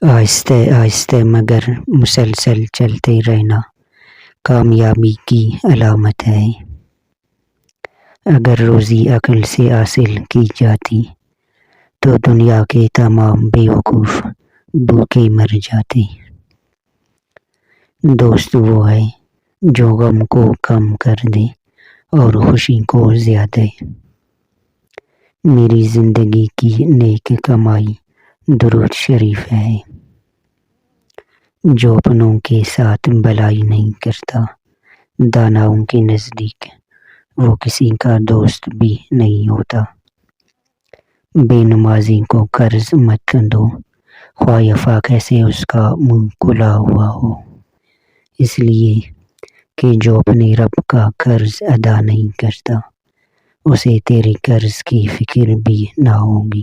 آہستہ آہستہ مگر مسلسل چلتے رہنا کامیابی کی علامت ہے۔ اگر روزی عقل سے حاصل کی جاتی تو دنیا کے تمام بیوقوف بھوکے مر جاتے۔ دوست وہ ہے جو غم کو کم کر دے اور خوشی کو زیادہ۔ میری زندگی کی نیک کمائی درود شریف ہے۔ جو اپنوں کے ساتھ بھلائی نہیں کرتا داناؤں کے نزدیک وہ کسی کا دوست بھی نہیں ہوتا۔ بے نمازی کو قرض مت دو خواہ افاقہ سے اس کا منہ کھلا ہوا ہو، اس لیے کہ جو اپنے رب کا قرض ادا نہیں کرتا اسے تیرے قرض کی فکر بھی نہ ہوگی۔